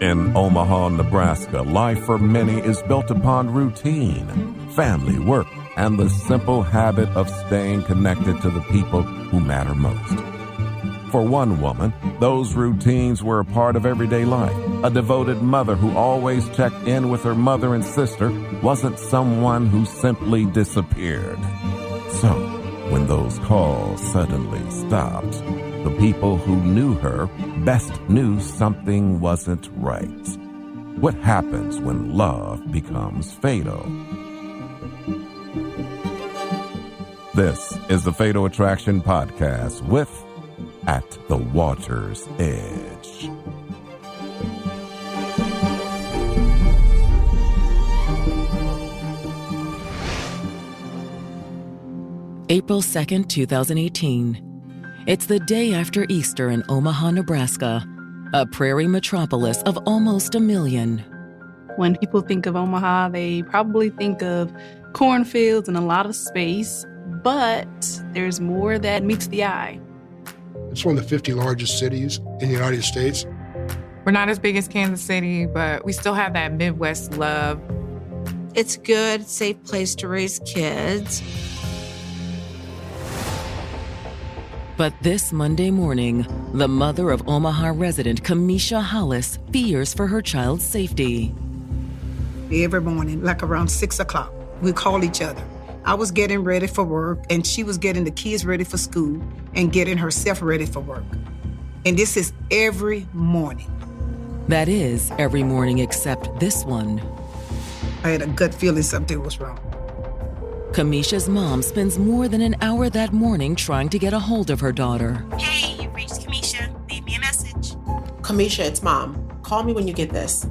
In Omaha, Nebraska, life for many is built upon routine, family, work, and the simple habit of staying connected to the people who matter most. For one woman, those routines were a part of everyday life. A devoted mother who always checked in with her mother and sister wasn't someone who simply disappeared. So, when those calls suddenly stopped, the people who knew her best knew something wasn't right. What happens when love becomes fatal? This is the Fatal Attraction Podcast with At the Water's Edge. April 2nd, 2018. It's the day after Easter in Omaha, Nebraska, a prairie metropolis of almost 1 million. When people think of Omaha, they probably think of cornfields and a lot of space, but there's more that meets the eye. It's one of the 50 largest cities in the United States. We're not as big as Kansas City, but we still have that Midwest love. It's a good, safe place to raise kids. But this Monday morning, the mother of Omaha resident Kamisha Hollis fears for her child's safety. Every morning, like around 6 o'clock, we call each other. I was getting ready for work, and she was getting the kids ready for school and getting herself ready for work. And this is every morning. That is, every morning except this one. I had a gut feeling something was wrong. Kamisha's mom spends more than an hour that morning trying to get a hold of her daughter. Hey, you've reached Kamisha. Leave me a message. Kamisha, it's Mom. Call me when you get this.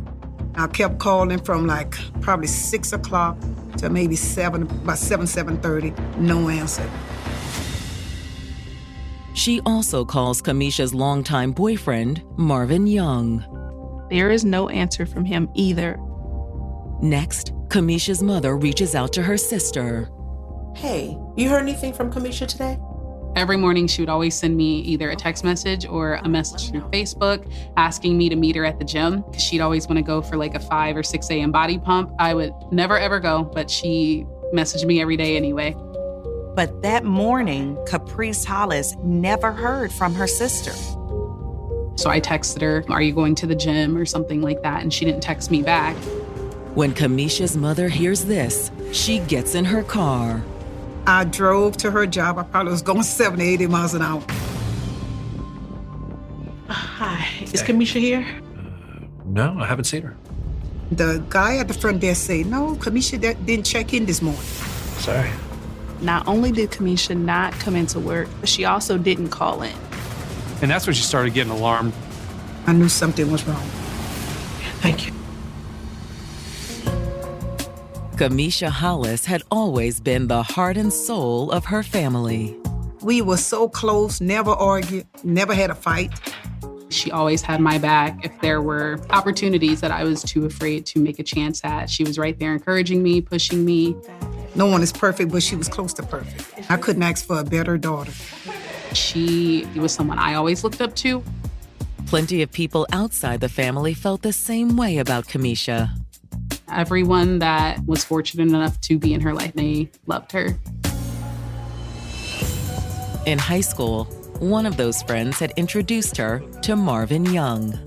I kept calling from like probably 6 o'clock to maybe about 7:30, no answer. She also calls Kamisha's longtime boyfriend, Marvin Young. There is no answer from him either. Next, Kamisha's mother reaches out to her sister. Hey, you heard anything from Kamisha today? Every morning, she would always send me either a text message or a message through Facebook asking me to meet her at the gym, because she'd always want to go for like a 5 or 6 a.m. body pump. I would never, ever go, but she messaged me every day anyway. But that morning, Caprice Hollis never heard from her sister. So I texted her, "Are you going to the gym?" or something like that, and she didn't text me back. When Kamisha's mother hears this, she gets in her car. I drove to her job. I probably was going 70, 80 miles an hour. Hi, is Kamisha here? No, I haven't seen her. The guy at the front desk said, "No, Kamisha didn't check in this morning." Sorry. Not only did Kamisha not come into work, but she also didn't call in. And that's when she started getting alarmed. I knew something was wrong. Thank you. Kamisha Hollis had always been the heart and soul of her family. We were so close, never argued, never had a fight. She always had my back. If there were opportunities that I was too afraid to make a chance at, she was right there encouraging me, pushing me. No one is perfect, but she was close to perfect. I couldn't ask for a better daughter. She was someone I always looked up to. Plenty of people outside the family felt the same way about Kamisha. Everyone that was fortunate enough to be in her life, they loved her. In high school, one of those friends had introduced her to Marvin Young.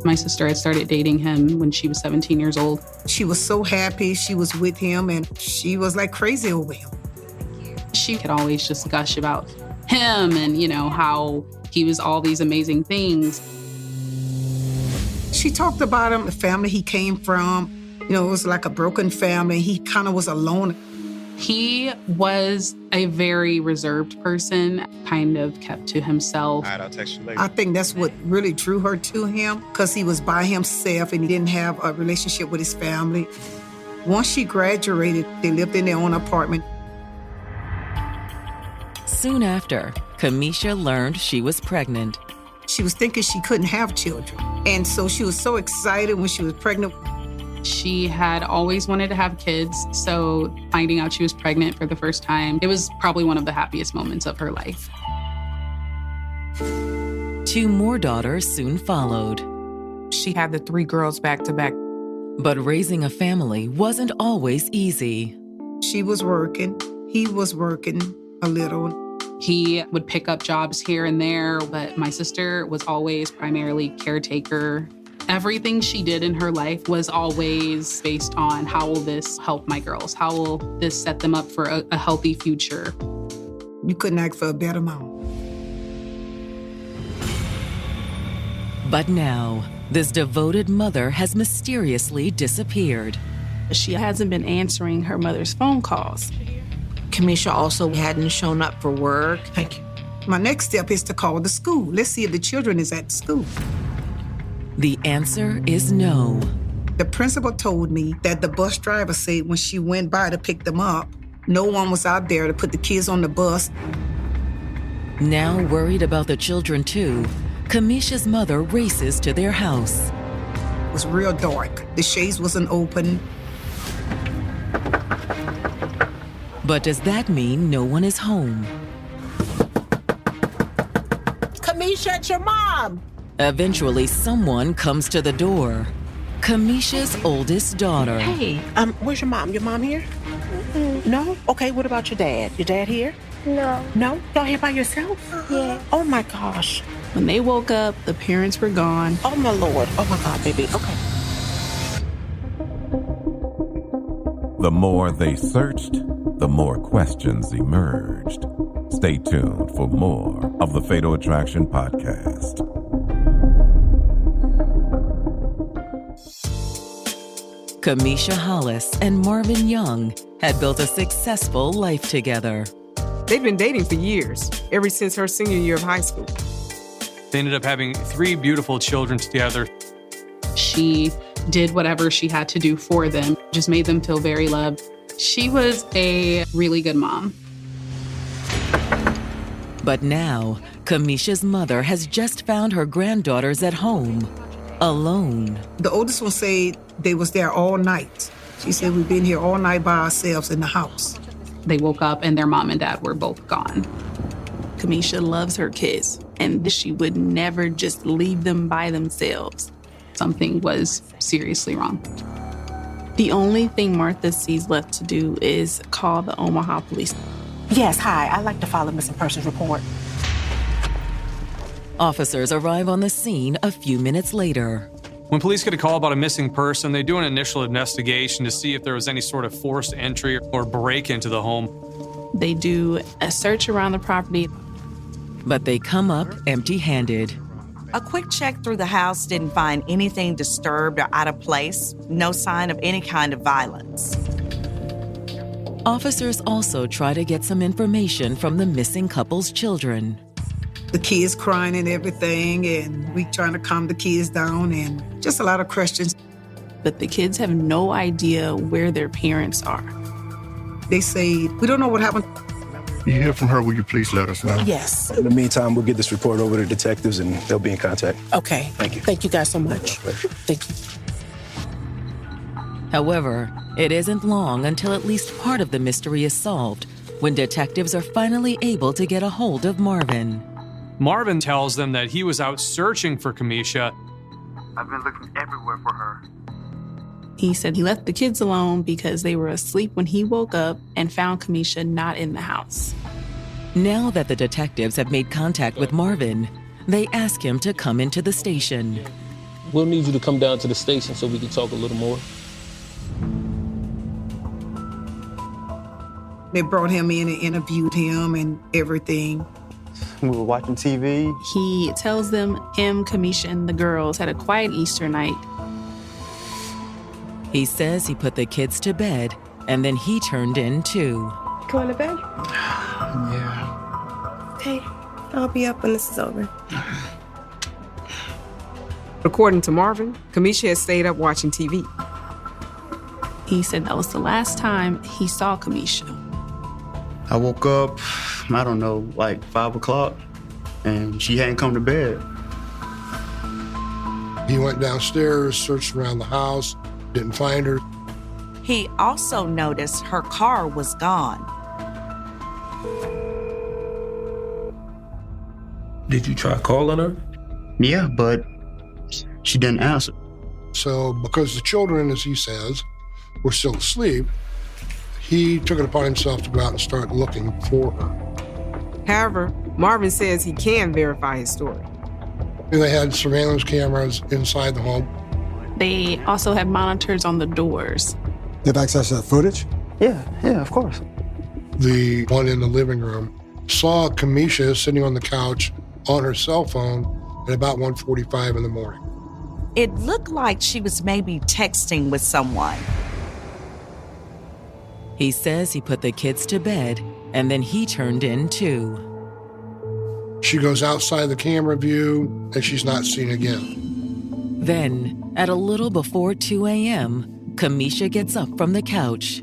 My sister had started dating him when she was 17 years old. She was so happy she was with him, and she was like crazy over him. She could always just gush about him and, how he was all these amazing things. She talked about him, the family he came from. It was like a broken family. He kind of was alone. He was a very reserved person, kind of kept to himself. All right, I'll text you later. I think that's what really drew her to him, because he was by himself and he didn't have a relationship with his family. Once she graduated, they lived in their own apartment. Soon after, Kamisha learned she was pregnant. She was thinking she couldn't have children. And so she was so excited when she was pregnant. She had always wanted to have kids, so finding out she was pregnant for the first time, it was probably one of the happiest moments of her life. 2 more daughters soon followed. she had the 3 girls back to back. But raising a family wasn't always easy. She was working. He was working a little. He would pick up jobs here and there, but my sister was always primarily caretaker. Everything she did in her life was always based on how will this help my girls? How will this set them up for a healthy future? You couldn't ask for a better mom. But now, this devoted mother has mysteriously disappeared. She hasn't been answering her mother's phone calls. Kamisha also hadn't shown up for work. Thank you. My next step is to call the school. Let's see if the children is at school. The answer is no. The principal told me that the bus driver said when she went by to pick them up, no one was out there to put the kids on the bus. Now worried about the children too, Kamisha's mother races to their house. It was real dark. The shades wasn't open. But does that mean no one is home? Kamisha, it's your mom. Eventually, someone comes to the door. Kamisha's oldest daughter. Hey, where's your mom? Your mom here? No? Okay, what about your dad? Your dad here? No. No? Y'all here by yourself? Yeah. Oh my gosh. When they woke up, the parents were gone. Oh my Lord. Oh my God, baby. Okay. The more they searched, the more questions emerged. Stay tuned for more of the Fatal Attraction Podcast. Kamisha Hollis and Marvin Young had built a successful life together. They've been dating for years, ever since her senior year of high school. They ended up having 3 beautiful children together. She did whatever she had to do for them, just made them feel very loved. She was a really good mom. But now, Kamisha's mother has just found her granddaughters at home, alone. The oldest one said they was there all night. She said, we've been here all night by ourselves in the house. They woke up and their mom and dad were both gone. Kamisha loves her kids, and she would never just leave them by themselves. Something was seriously wrong. The only thing Martha sees left to do is call the Omaha police. Yes, hi. I'd like to file a missing persons report. Officers arrive on the scene a few minutes later. When police get a call about a missing person, they do an initial investigation to see if there was any sort of forced entry or break into the home. They do a search around the property. But they come up empty-handed. A quick check through the house didn't find anything disturbed or out of place, no sign of any kind of violence. Officers also try to get some information from the missing couple's children. The kids crying and everything, and we trying to calm the kids down, and just a lot of questions. But the kids have no idea where their parents are. They say, we don't know what happened. You hear from her, will you please let us know? Yes. In the meantime, we'll get this report over to detectives and they'll be in contact. Okay. Thank you. Thank you guys so much. Thank you. However, it isn't long until at least part of the mystery is solved when detectives are finally able to get a hold of Marvin. Marvin tells them that he was out searching for Kamisha. I've been looking everywhere for her. He said he left the kids alone because they were asleep when he woke up and found Kamisha not in the house. Now that the detectives have made contact with Marvin, they ask him to come into the station. We'll need you to come down to the station so we can talk a little more. They brought him in and interviewed him and everything. We were watching TV. He tells them him, Kamisha, and the girls had a quiet Easter night. He says he put the kids to bed, and then he turned in too. Going to bed? Yeah. Hey, I'll be up when this is over. According to Marvin, Kamisha had stayed up watching TV. He said that was the last time he saw Kamisha. I woke up, I don't know, like 5 o'clock, and she hadn't come to bed. He went downstairs, searched around the house, didn't find her. He also noticed her car was gone. Did you try calling her? Yeah, but She didn't answer. So because the children, as he says, were still asleep, he took it upon himself to go out and start looking for her. However, Marvin says he can verify his story. They had surveillance cameras inside the home. They also had monitors on the doors. They have access to that footage? Yeah, of course. The one in the living room saw Kamisha sitting on the couch on her cell phone at about 1:45 in the morning. It looked like she was maybe texting with someone. He says he put the kids to bed, and then he turned in too. She goes outside the camera view, and she's not seen again. Then, at a little before 2 a.m., Kamisha gets up from the couch.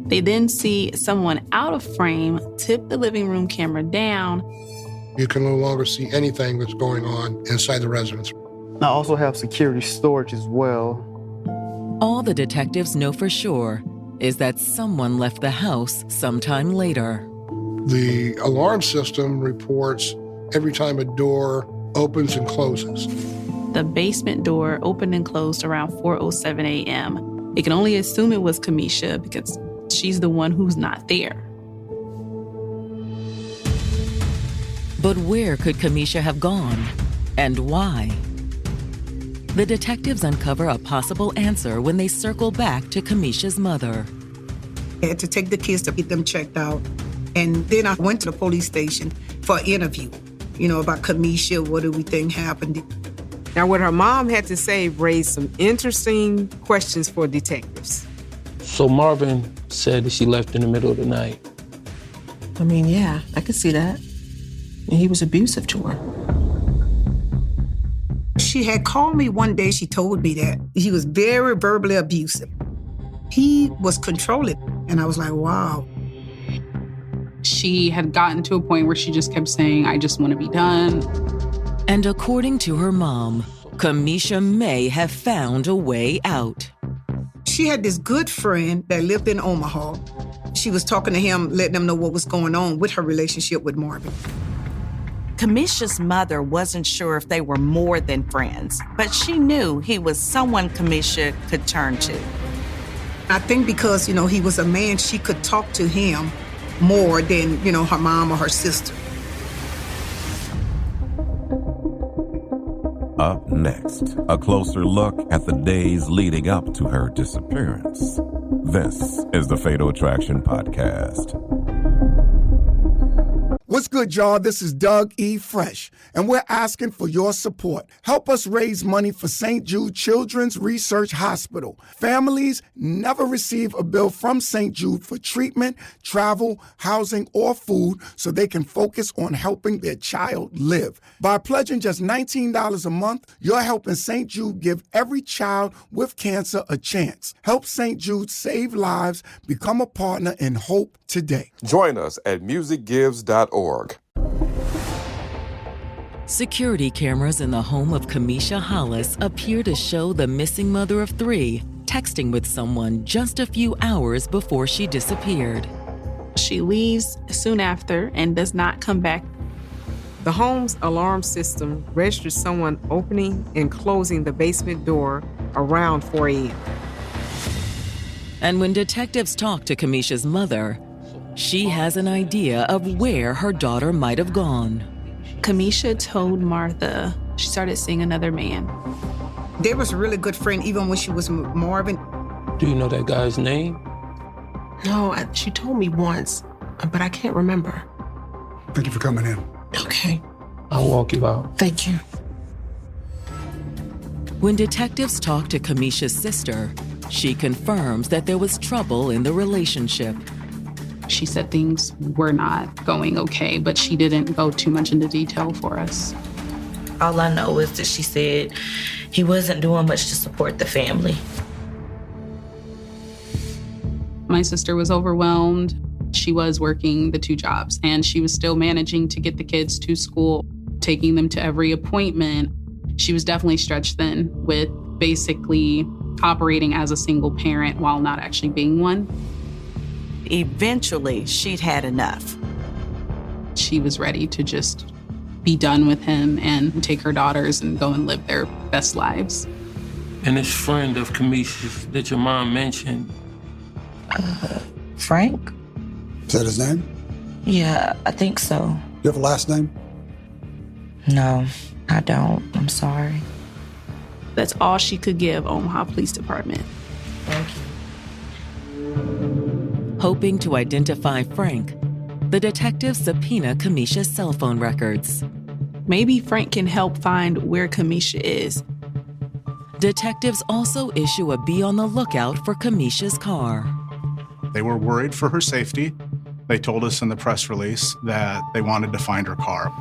They then see someone out of frame tip the living room camera down. You can no longer see anything that's going on inside the residence. I also have security storage as well. All the detectives know for sure is that someone left the house sometime later. The alarm system reports every time a door opens and closes. The basement door opened and closed around 4:07 a.m. It can only assume it was Kamisha because she's the one who's not there. But where could Kamisha have gone, and why? The detectives uncover a possible answer when they circle back to Kamisha's mother. I had to take the kids to get them checked out. And then I went to the police station for an interview, about Kamisha, what do we think happened. Now, what her mom had to say raised some interesting questions for detectives. So Marvin said that she left in the middle of the night. I mean, yeah, I could see that. And he was abusive to her. She had called me one day. She told me that he was very verbally abusive. He was controlling. And I was like, wow. She had gotten to a point where she just kept saying, I just want to be done. And according to her mom, Kamisha may have found a way out. She had this good friend that lived in Omaha. She was talking to him, letting him know what was going on with her relationship with Marvin. Kamisha's mother wasn't sure if they were more than friends, but she knew he was someone Kamisha could turn to. I think because, he was a man, she could talk to him more than, her mom or her sister. Up next, a closer look at the days leading up to her disappearance. This is the Fatal Attraction Podcast. What's good, y'all? This is Doug E. Fresh, and we're asking for your support. Help us raise money for St. Jude Children's Research Hospital. Families never receive a bill from St. Jude for treatment, travel, housing, or food so they can focus on helping their child live. By pledging just $19 a month, you're helping St. Jude give every child with cancer a chance. Help St. Jude save lives. Become a partner in hope today. Join us at musicgives.org. Security cameras in the home of Kamisha Hollis appear to show the missing mother of three texting with someone just a few hours before she disappeared. She leaves soon after and does not come back. The home's alarm system registers someone opening and closing the basement door around 4 a.m. And when detectives talk to Kamisha's mother, she has an idea of where her daughter might have gone. Kamisha told Martha she started seeing another man. They was a really good friend even when she was with Marvin. Do you know that guy's name? No, she told me once, but I can't remember. Thank you for coming in. Okay. I'll walk you out. Thank you. When detectives talk to Kamisha's sister, she confirms that there was trouble in the relationship. She said things were not going okay, but she didn't go too much into detail for us. All I know is that she said he wasn't doing much to support the family. My sister was overwhelmed. She was working the 2 jobs, and she was still managing to get the kids to school, taking them to every appointment. She was definitely stretched thin with basically operating as a single parent while not actually being one. Eventually, she'd had enough. She was ready to just be done with him and take her daughters and go and live their best lives. And this friend of Kamisha's that your mom mentioned. Frank? Is that his name? Yeah, I think so. You have a last name? No, I don't. I'm sorry. That's all she could give Omaha Police Department. Thank you. Hoping to identify Frank, the detectives subpoena Kamisha's cell phone records. Maybe Frank can help find where Kamisha is. Detectives also issue a be on the lookout for Kamisha's car. They were worried for her safety. They told us in the press release that they wanted to find her car.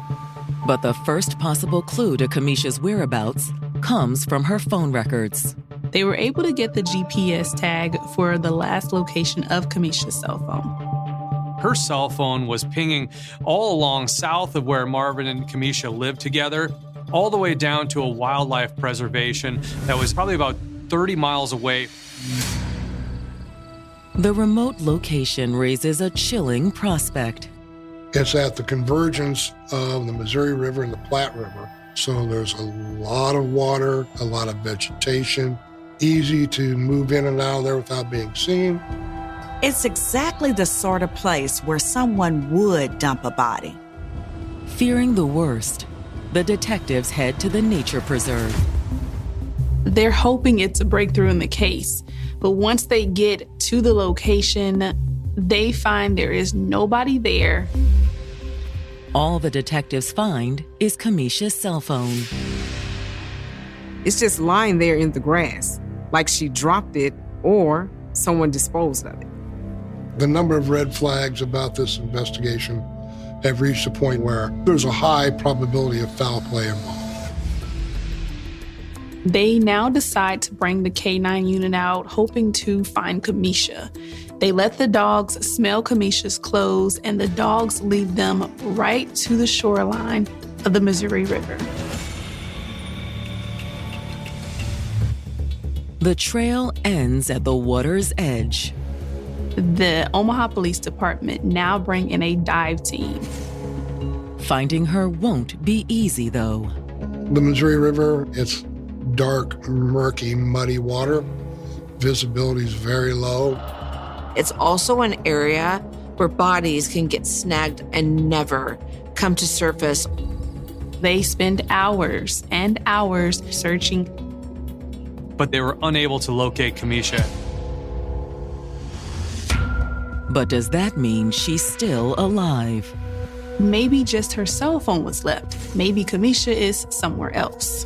But the first possible clue to Kamisha's whereabouts comes from her phone records. They were able to get the GPS tag for the last location of Kamisha's cell phone. Her cell phone was pinging all along south of where Marvin and Kamisha lived together, all the way down to a wildlife preservation that was probably about 30 miles away. The remote location raises a chilling prospect. It's at the convergence of the Missouri River and the Platte River. So there's a lot of water, a lot of vegetation, easy to move in and out of there without being seen. It's exactly the sort of place where someone would dump a body. Fearing the worst, the detectives head to the nature preserve. They're hoping it's a breakthrough in the case, but once they get to the location, they find there is nobody there. All the detectives find is Kamisha's cell phone. It's just lying there in the grass, like she dropped it or someone disposed of it. The number of red flags about this investigation have reached a point where there's a high probability of foul play involved. They now decide to bring the K-9 unit out, hoping to find Kamisha. They let the dogs smell Kamisha's clothes, and the dogs lead them right to the shoreline of the Missouri River. The trail ends at the water's edge. The Omaha Police Department now bring in a dive team. Finding her won't be easy, though. The Missouri River, it's dark, murky, muddy water. Visibility is very low. It's also an area where bodies can get snagged and never come to surface. They spend hours and hours searching. But they were unable to locate Kamisha. But does that mean she's still alive? Maybe just her cell phone was left. Maybe Kamisha is somewhere else.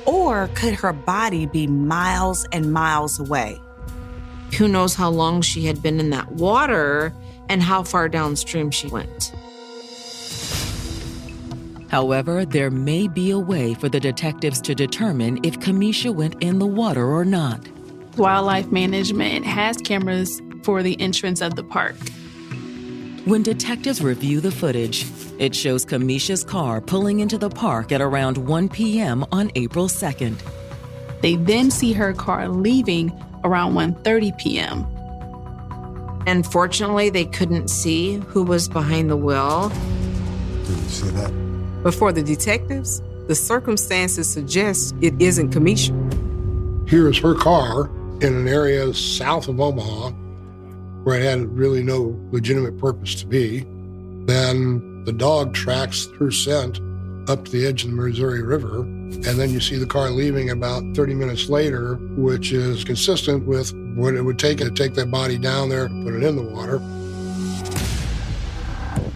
Or could her body be miles and miles away? Who knows how long she had been in that water and how far downstream she went. However, there may be a way for the detectives to determine if Kamisha went in the water or not. Wildlife Management has cameras for the entrance of the park. When detectives review the footage, it shows Kamisha's car pulling into the park at around 1 p.m. on April 2nd. They then see her car leaving around 1:30 p.m. Unfortunately, they couldn't see who was behind the wheel. Did you see that? But for the detectives, the circumstances suggest it isn't Kamisha. Here's her car in an area south of Omaha where it had really no legitimate purpose to be. Then the dog tracks her scent up to the edge of the Missouri River, and then you see the car leaving about 30 minutes later, which is consistent with what it would take to take that body down there and put it in the water.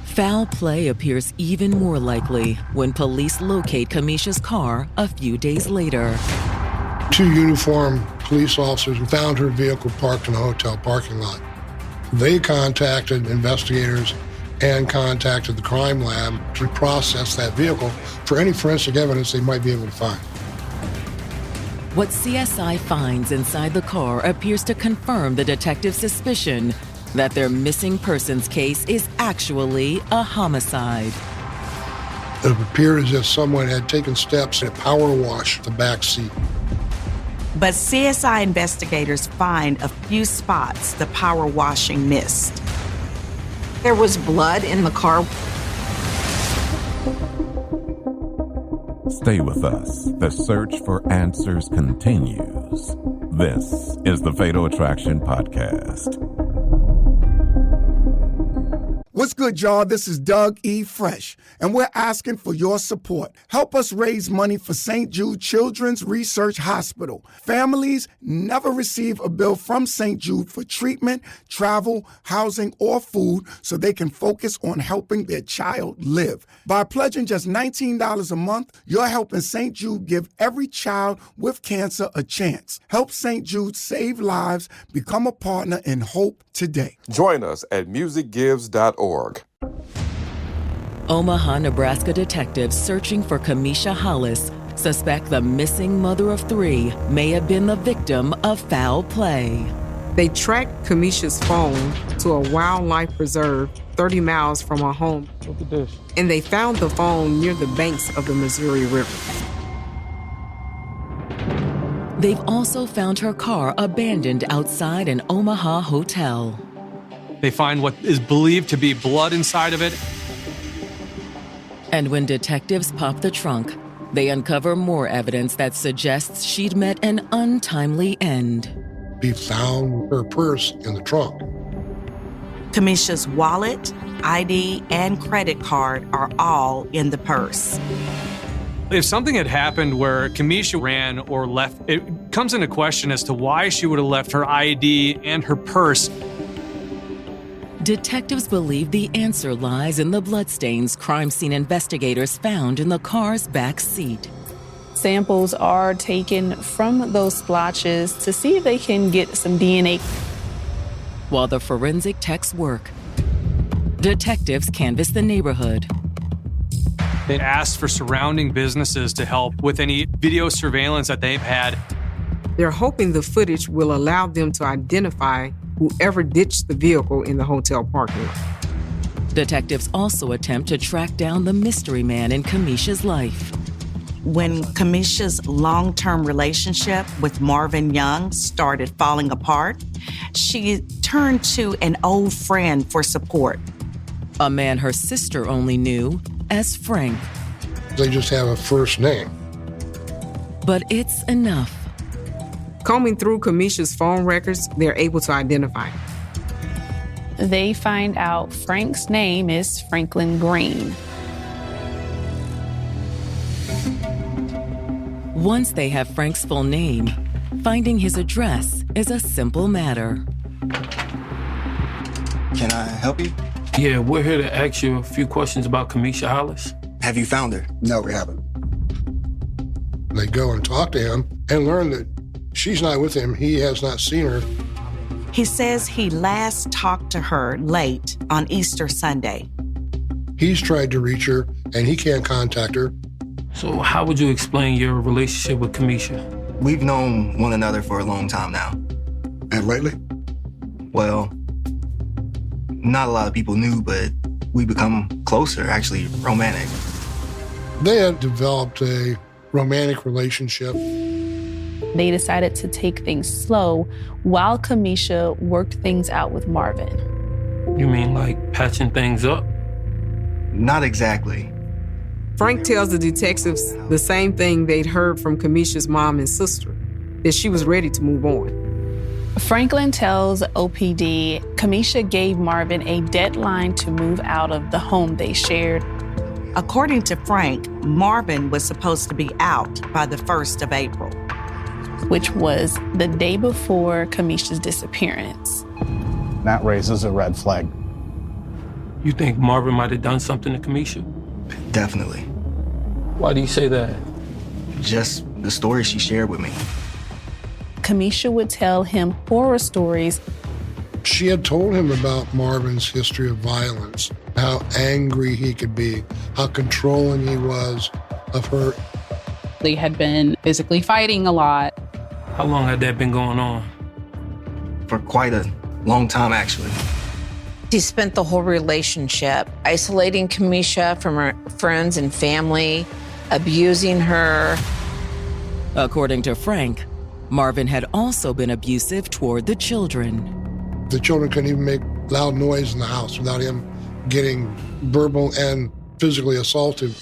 Foul play appears even more likely when police locate Kamisha's car a few days later. 2 uniformed police officers found her vehicle parked in a hotel parking lot. They contacted investigators and contacted the crime lab to process that vehicle for any forensic evidence they might be able to find. What CSI finds inside the car appears to confirm the detective's suspicion that their missing persons case is actually a homicide. It appeared as if someone had taken steps to power wash the back seat. But CSI investigators find a few spots the power washing missed. There was blood in the car. Stay with us. The search for answers continues. This is the Fatal Attraction Podcast. What's good, y'all? This is Doug E. Fresh, and we're asking for your support. Help us raise money for St. Jude Children's Research Hospital. Families never receive a bill from St. Jude for treatment, travel, housing, or food so they can focus on helping their child live. By pledging just $19 a month, you're helping St. Jude give every child with cancer a chance. Help St. Jude save lives. Become a partner in hope today. Join us at musicgives.org. Omaha, Nebraska detectives searching for Kamisha Hollis suspect the missing mother of three may have been the victim of foul play. They tracked Kamisha's phone to a wildlife preserve 30 miles from her home. Look at this. And they found the phone near the banks of the Missouri River. They've also found her car abandoned outside an Omaha hotel. They find what is believed to be blood inside of it. And when detectives pop the trunk, they uncover more evidence that suggests she'd met an untimely end. We found her purse in the trunk. Kamisha's wallet, ID, and credit card are all in the purse. If something had happened where Kamisha ran or left, it comes into question as to why she would have left her ID and her purse. Detectives believe the answer lies in the bloodstains crime scene investigators found in the car's back seat. Samples are taken from those splotches to see if they can get some DNA. While the forensic techs work, detectives canvass the neighborhood. They asked for surrounding businesses to help with any video surveillance that they've had. They're hoping the footage will allow them to identify whoever ditched the vehicle in the hotel parking lot. Detectives also attempt to track down the mystery man in Kamisha's life. When Kamisha's long-term relationship with Marvin Young started falling apart, she turned to an old friend for support. A man her sister only knew as Frank. They just have a first name. But it's enough. Combing through Kamisha's phone records, they're able to identify her. They find out Frank's name is Franklin Green. Once they have Frank's full name, finding his address is a simple matter. Can I help you? Yeah, we're here to ask you a few questions about Kamisha Hollis. Have you found her? No, we haven't. They go and talk to him and learn that she's not with him. He has not seen her. He says he last talked to her late on Easter Sunday. He's tried to reach her, and he can't contact her. So how would you explain your relationship with Kamisha? We've known one another for a long time now. And lately? Well, not a lot of people knew, but we become closer, actually romantic. They had developed a romantic relationship. They decided to take things slow while Kamisha worked things out with Marvin. You mean like patching things up? Not exactly. Frank tells the detectives the same thing they'd heard from Kamisha's mom and sister, that she was ready to move on. Franklin tells OPD Kamisha gave Marvin a deadline to move out of the home they shared. According to Frank, Marvin was supposed to be out by the 1st of April, which was the day before Kamisha's disappearance. That raises a red flag. You think Marvin might have done something to Kamisha? Definitely. Why do you say that? Just the story she shared with me. Kamisha would tell him horror stories. She had told him about Marvin's history of violence, how angry he could be, how controlling he was of her. They had been physically fighting a lot. How long had that been going on? For quite a long time, actually. She spent the whole relationship isolating Kamisha from her friends and family, abusing her. According to Frank, Marvin had also been abusive toward the children. The children couldn't even make loud noise in the house without him getting verbal and physically assaulted.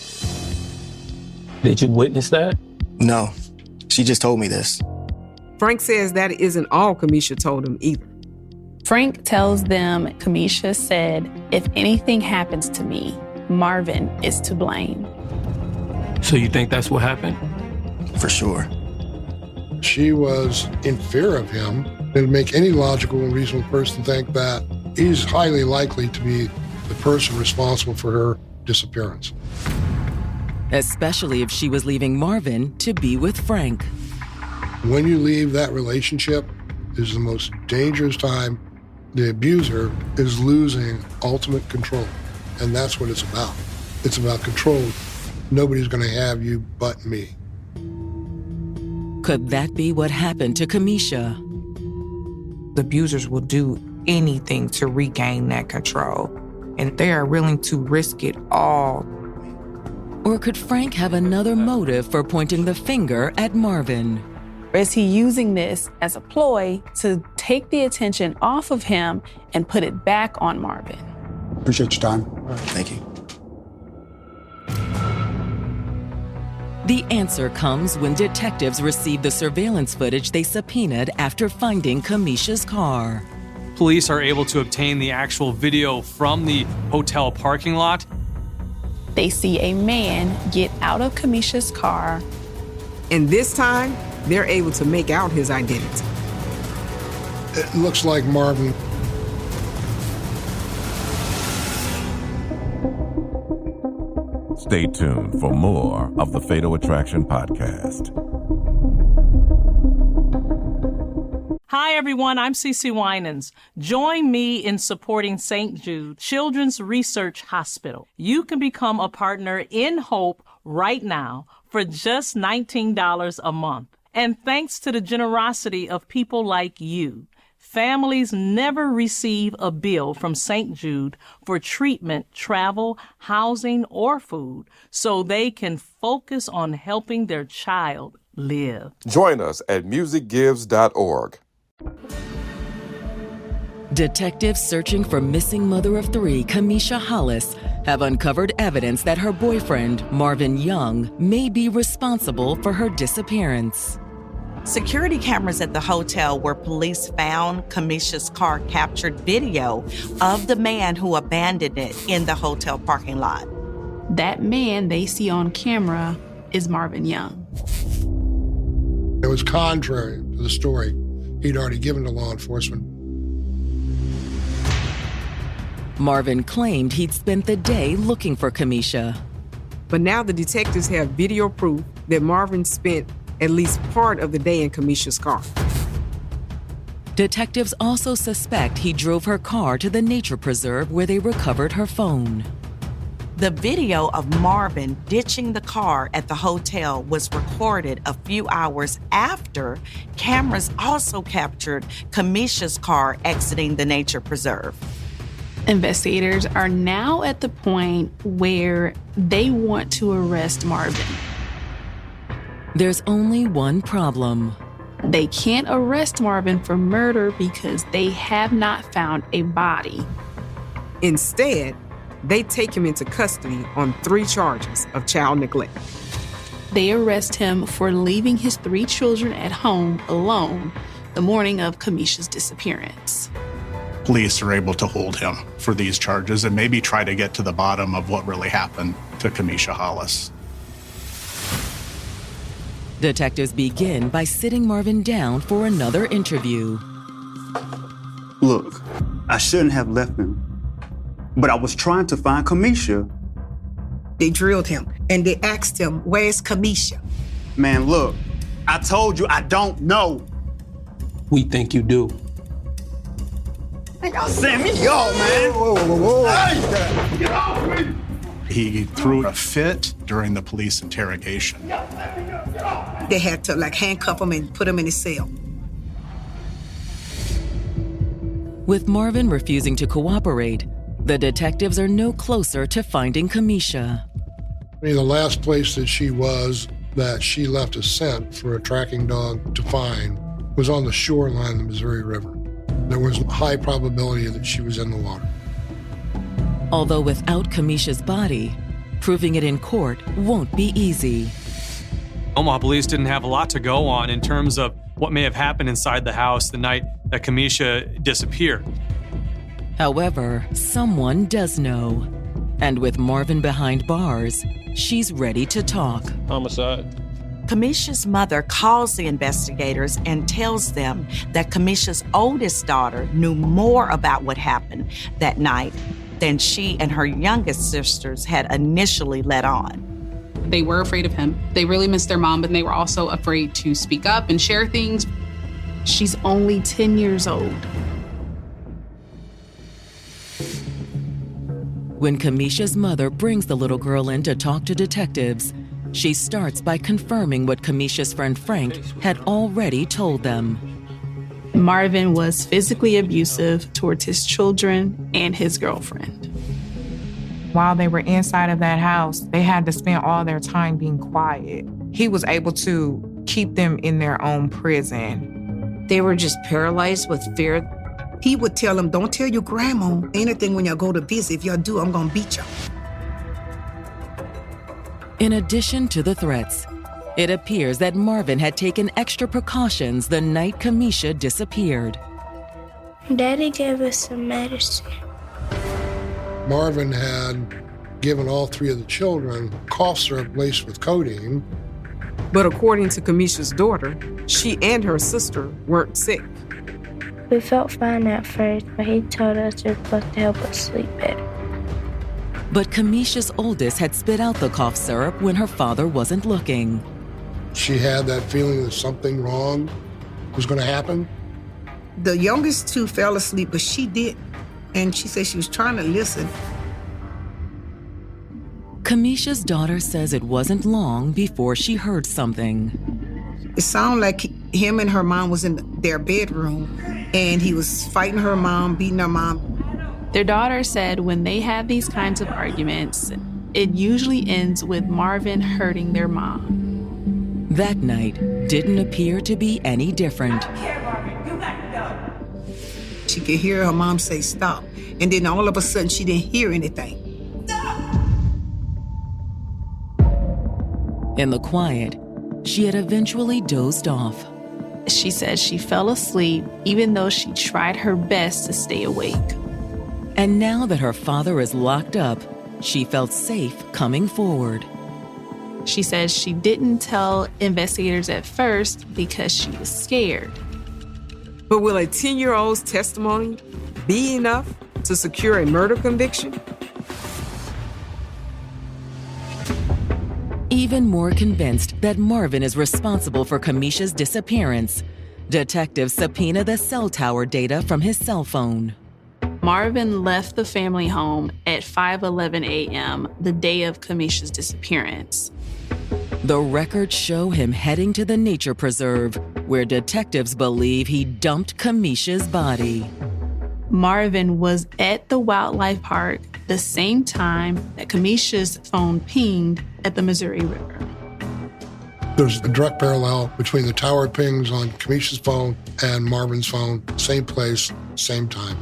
Did you witness that? No, she just told me this. Frank says that isn't all Kamisha told him either. Frank tells them Kamisha said, "If anything happens to me, Marvin is to blame." So you think that's what happened? For sure. She was in fear of him. It would make any logical and reasonable person think that he's highly likely to be the person responsible for her disappearance. Especially if she was leaving Marvin to be with Frank. When you leave that relationship is the most dangerous time. The abuser is losing ultimate control, and that's what it's about. It's about control. Nobody's going to have you but me. Could that be what happened to Kamisha? The abusers will do anything to regain that control, and they are willing to risk it all. Or could Frank have another motive for pointing the finger at Marvin? Is he using this as a ploy to take the attention off of him and put it back on Marvin? Appreciate your time. Thank you. The answer comes when detectives receive the surveillance footage they subpoenaed after finding Kamisha's car. Police are able to obtain the actual video from the hotel parking lot. They see a man get out of Kamisha's car. And this time, they're able to make out his identity. It looks like Marvin. Stay tuned for more of the Fatal Attraction Podcast. Hi, everyone. I'm Cece Winans. Join me in supporting St. Jude Children's Research Hospital. You can become a partner in Hope right now for just $19 a month. And thanks to the generosity of people like you, families never receive a bill from St. Jude for treatment, travel, housing, or food, so they can focus on helping their child live. Join us at musicgives.org. Detectives searching for missing mother of three, Kamisha Hollis, have uncovered evidence that her boyfriend, Marvin Young, may be responsible for her disappearance. Security cameras at the hotel where police found Kamisha's car captured video of the man who abandoned it in the hotel parking lot. That man they see on camera is Marvin Young. It was contrary to the story he'd already given to law enforcement. Marvin claimed he'd spent the day looking for Kamisha. But now the detectives have video proof that Marvin spent at least part of the day in Kamisha's car. Detectives also suspect he drove her car to the nature preserve where they recovered her phone. The video of Marvin ditching the car at the hotel was recorded a few hours after cameras also captured Kamisha's car exiting the nature preserve. Investigators are now at the point where they want to arrest Marvin. There's only one problem. They can't arrest Marvin for murder because they have not found a body. Instead, they take him into custody on 3 charges of child neglect. They arrest him for leaving his 3 children at home alone the morning of Kamisha's disappearance. Police are able to hold him for these charges and maybe try to get to the bottom of what really happened to Kamisha Hollis. Detectives begin by sitting Marvin down for another interview. Look, I shouldn't have left him, but I was trying to find Kamisha. They drilled him and they asked him, "Where's Kamisha?" Man, look, I told you I don't know. We think you do. Y'all send me off, man. Whoa. Hey, get off me. He threw a fit during the police interrogation. They had to handcuff him and put him in a cell. With Marvin refusing to cooperate, the detectives are no closer to finding Kamisha. The last place that she left a scent for a tracking dog to find was on the shoreline of the Missouri River. There was a high probability that she was in the water. Although without Kamisha's body, proving it in court won't be easy. Omaha police didn't have a lot to go on in terms of what may have happened inside the house the night that Kamisha disappeared. However, someone does know. And with Marvin behind bars, she's ready to talk. Homicide. Kamisha's mother calls the investigators and tells them that Kamisha's oldest daughter knew more about what happened that night than she and her youngest sisters had initially let on. They were afraid of him. They really missed their mom, but they were also afraid to speak up and share things. She's only 10 years old. When Kamisha's mother brings the little girl in to talk to detectives, she starts by confirming what Kamisha's friend Frank had already told them. Marvin was physically abusive towards his children and his girlfriend. While they were inside of that house, they had to spend all their time being quiet. He was able to keep them in their own prison. They were just paralyzed with fear. He would tell them, don't tell your grandma anything when y'all go to visit. If y'all do, I'm gonna beat y'all. In addition to the threats, it appears that Marvin had taken extra precautions the night Kamisha disappeared. Daddy gave us some medicine. Marvin had given all three of the children cough syrup laced with codeine. But according to Kamisha's daughter, she and her sister weren't sick. We felt fine at first, but he told us it was supposed to help us sleep better. But Kamisha's oldest had spit out the cough syrup when her father wasn't looking. She had that feeling that something wrong was going to happen. The youngest two fell asleep, but she didn't. And she said she was trying to listen. Kamisha's daughter says it wasn't long before she heard something. It sounded like him and her mom was in their bedroom, and he was fighting her mom, beating her mom. Their daughter said when they have these kinds of arguments, it usually ends with Marvin hurting their mom. That night didn't appear to be any different. She could hear her mom say stop, and then all of a sudden she didn't hear anything. In the quiet, she had eventually dozed off. She said she fell asleep even though she tried her best to stay awake. And now that her father is locked up, she felt safe coming forward. She says she didn't tell investigators at first because she was scared. But will a 10-year-old's testimony be enough to secure a murder conviction? Even more convinced that Marvin is responsible for Kamisha's disappearance, detectives subpoena the cell tower data from his cell phone. Marvin left the family home at 5:11 a.m. the day of Kamisha's disappearance. The records show him heading to the nature preserve, where detectives believe he dumped Kamisha's body. Marvin was at the wildlife park the same time that Kamisha's phone pinged at the Missouri River. There's a direct parallel between the tower pings on Kamisha's phone and Marvin's phone. Same place, same time.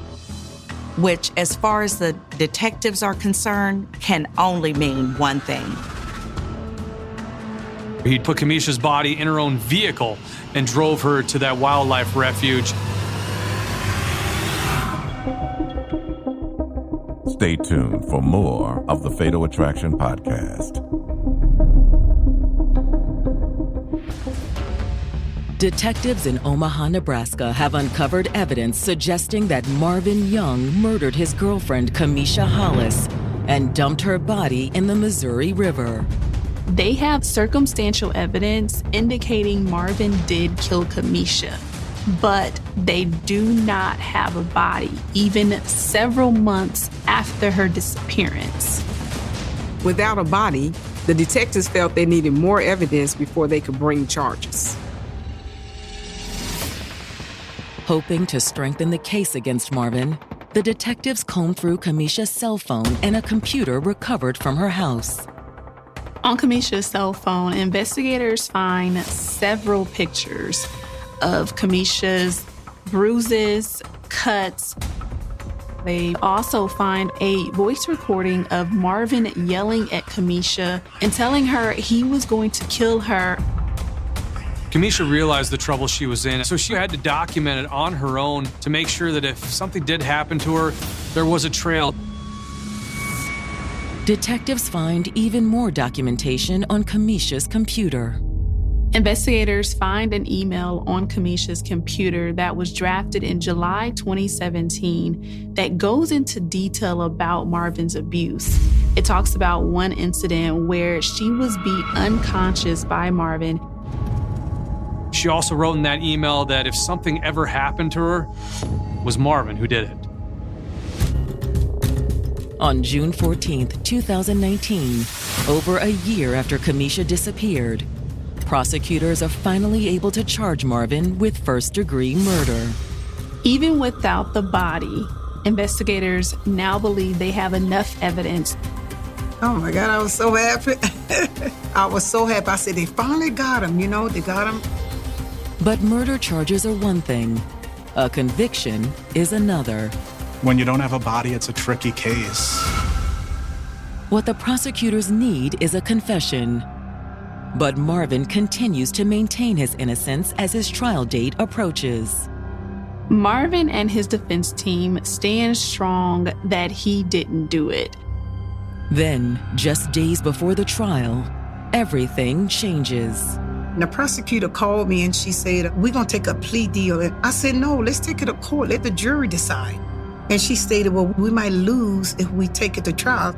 Which, as far as the detectives are concerned, can only mean one thing. He'd put Kamisha's body in her own vehicle and drove her to that wildlife refuge. Stay tuned for more of the Fatal Attraction Podcast. Detectives in Omaha, Nebraska have uncovered evidence suggesting that Marvin Young murdered his girlfriend Kamisha Hollis and dumped her body in the Missouri River. They have circumstantial evidence indicating Marvin did kill Kamisha, but they do not have a body, even several months after her disappearance. Without a body, the detectives felt they needed more evidence before they could bring charges. Hoping to strengthen the case against Marvin, the detectives combed through Kamisha's cell phone and a computer recovered from her house. On Kamisha's cell phone, investigators find several pictures of Kamisha's bruises, cuts. They also find a voice recording of Marvin yelling at Kamisha and telling her he was going to kill her Kamisha realized the trouble she was in, so she had to document it on her own to make sure that if something did happen to her, there was a trail. Detectives find even more documentation on Kamisha's computer. Investigators find an email on Kamisha's computer that was drafted in July 2017 that goes into detail about Marvin's abuse. It talks about one incident where she was beat unconscious by Marvin. She also wrote in that email that if something ever happened to her, it was Marvin who did it. On June 14th, 2019, over a year after Kamisha disappeared, prosecutors are finally able to charge Marvin with first-degree murder. Even without the body, investigators now believe they have enough evidence. Oh my God, I was so happy. I was so happy. I said, they finally got him, they got him. But murder charges are one thing. A conviction is another. When you don't have a body, it's a tricky case. What the prosecutors need is a confession. But Marvin continues to maintain his innocence as his trial date approaches. Marvin and his defense team stand strong that he didn't do it. Then, just days before the trial, everything changes. The prosecutor called me and she said, we're going to take a plea deal. And I said, no, let's take it to court. Let the jury decide. And she stated, well, we might lose if we take it to trial.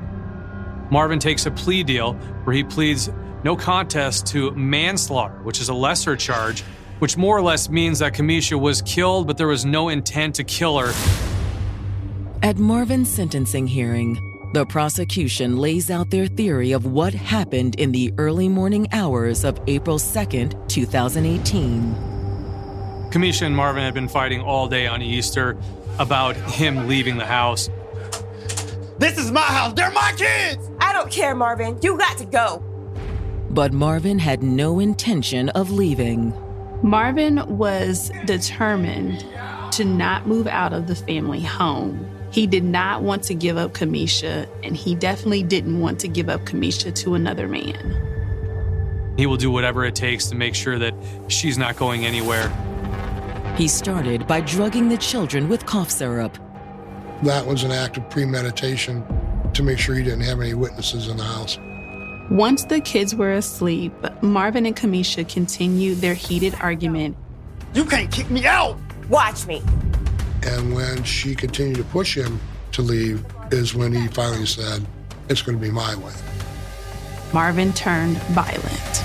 Marvin takes a plea deal where he pleads no contest to manslaughter, which is a lesser charge, which more or less means that Kamisha was killed, but there was no intent to kill her. At Marvin's sentencing hearing, the prosecution lays out their theory of what happened in the early morning hours of April 2nd, 2018. Kamisha and Marvin had been fighting all day on Easter about him leaving the house. This is my house. They're my kids. I don't care, Marvin. You got to go. But Marvin had no intention of leaving. Marvin was determined to not move out of the family home. He did not want to give up Kamisha, and he definitely didn't want to give up Kamisha to another man. He will do whatever it takes to make sure that she's not going anywhere. He started by drugging the children with cough syrup. That was an act of premeditation to make sure he didn't have any witnesses in the house. Once the kids were asleep, Marvin and Kamisha continued their heated argument. You can't kick me out. Watch me. And when she continued to push him to leave is when he finally said, it's going to be my way. Marvin turned violent.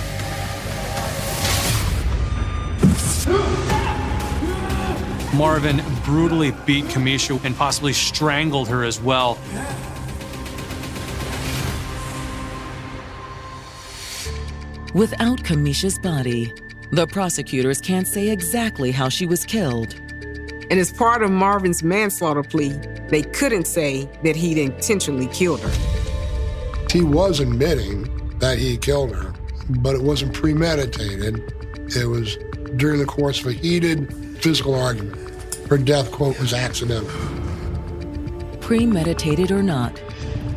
Marvin brutally beat Kamisha and possibly strangled her as well. Without Kamisha's body, the prosecutors can't say exactly how she was killed. And as part of Marvin's manslaughter plea, they couldn't say that he'd intentionally killed her. He was admitting that he killed her, but it wasn't premeditated. It was during the course of a heated physical argument. Her death, quote, was accidental. Premeditated or not,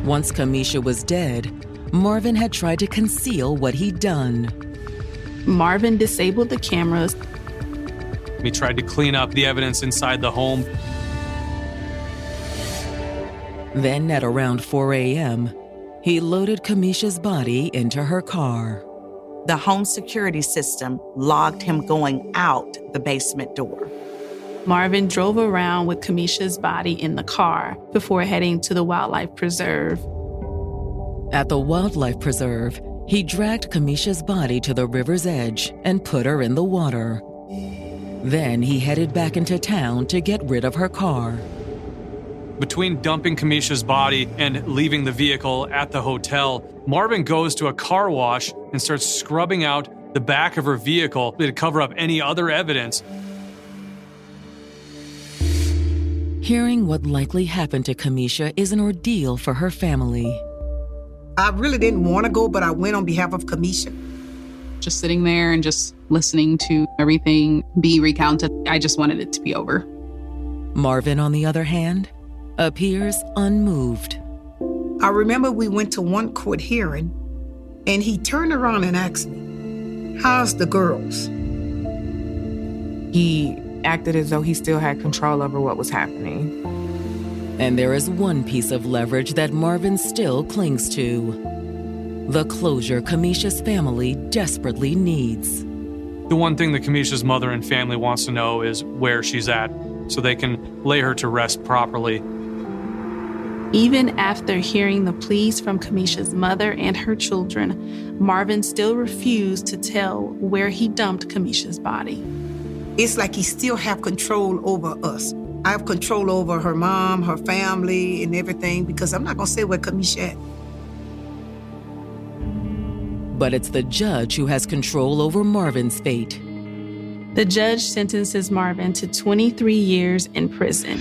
once Kamisha was dead, Marvin had tried to conceal what he'd done. Marvin disabled the cameras. He tried to clean up the evidence inside the home. Then at around 4 a.m., he loaded Kamisha's body into her car. The home security system logged him going out the basement door. Marvin drove around with Kamisha's body in the car before heading to the wildlife preserve. At the wildlife preserve, he dragged Kamisha's body to the river's edge and put her in the water. Then he headed back into town to get rid of her car. Between dumping Kamisha's body and leaving the vehicle at the hotel, Marvin goes to a car wash and starts scrubbing out the back of her vehicle to cover up any other evidence. Hearing what likely happened to Kamisha is an ordeal for her family. I really didn't want to go, but I went on behalf of Kamisha. Just sitting there and just listening to everything be recounted, I just wanted it to be over. Marvin, on the other hand, appears unmoved. I remember we went to one court hearing, and he turned around and asked me, how's the girls? He acted as though he still had control over what was happening. And there is one piece of leverage that Marvin still clings to. The closure Kamisha's family desperately needs. The one thing that Kamisha's mother and family wants to know is where she's at, so they can lay her to rest properly. Even after hearing the pleas from Kamisha's mother and her children, Marvin still refused to tell where he dumped Kamisha's body. It's like he still have control over us. I have control over her mom, her family, and everything, because I'm not going to say where Kamisha at. But it's the judge who has control over Marvin's fate. The judge sentences Marvin to 23 years in prison.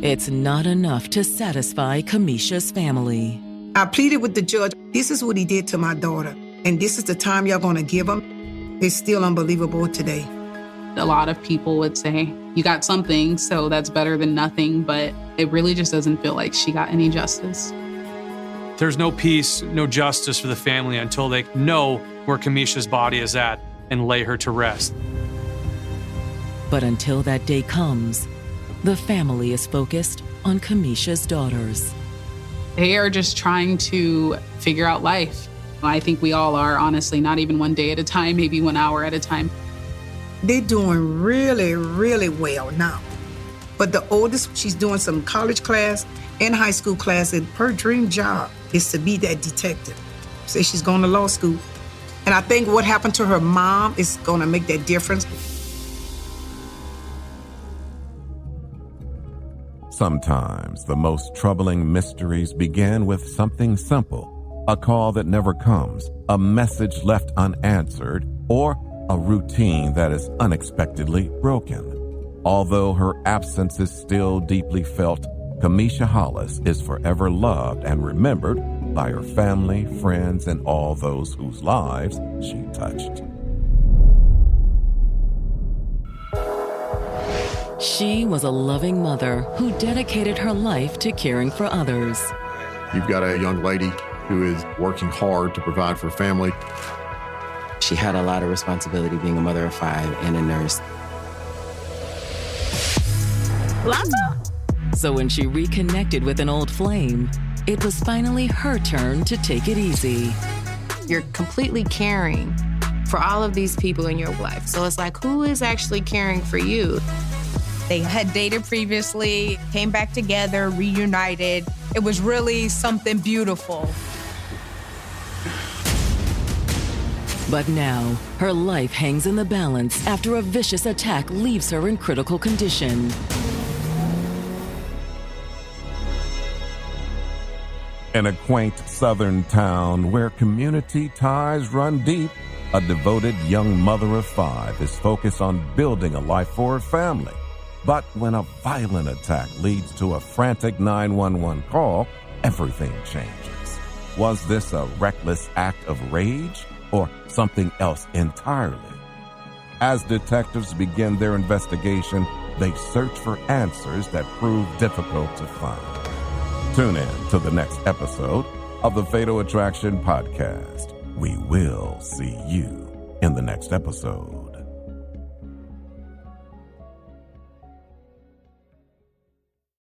It's not enough to satisfy Kamisha's family. I pleaded with the judge. This is what he did to my daughter, and this is the time y'all going to give him. It's still unbelievable today. A lot of people would say, you got something, so that's better than nothing, but it really just doesn't feel like she got any justice. There's no peace, no justice for the family until they know where Kamisha's body is at and lay her to rest. But until that day comes, the family is focused on Kamisha's daughters. They are just trying to figure out life. I think we all are, honestly, not even one day at a time, maybe 1 hour at a time. They're doing really, really well now. But the oldest, she's doing some college class and high school class, and her dream job is to be that detective. Say she's going to law school. And I think what happened to her mom is going to make that difference. Sometimes the most troubling mysteries begin with something simple, a call that never comes, a message left unanswered, or a routine that is unexpectedly broken. Although her absence is still deeply felt, Kamisha Hollis is forever loved and remembered by her family, friends, and all those whose lives she touched. She was a loving mother who dedicated her life to caring for others. You've got a young lady who is working hard to provide for her family. She had a lot of responsibility being a mother of 5 and a nurse. So when she reconnected with an old flame, it was finally her turn to take it easy. You're completely caring for all of these people in your life. So it's like, who is actually caring for you? They had dated previously, came back together, reunited. It was really something beautiful. But now, her life hangs in the balance after a vicious attack leaves her in critical condition. In a quaint southern town where community ties run deep, a devoted young mother of 5 is focused on building a life for her family. But when a violent attack leads to a frantic 911 call, everything changes. Was this a reckless act of rage or something else entirely? As detectives begin their investigation, they search for answers that prove difficult to find. Tune in to the next episode of the Fatal Attraction Podcast. We will see you in the next episode.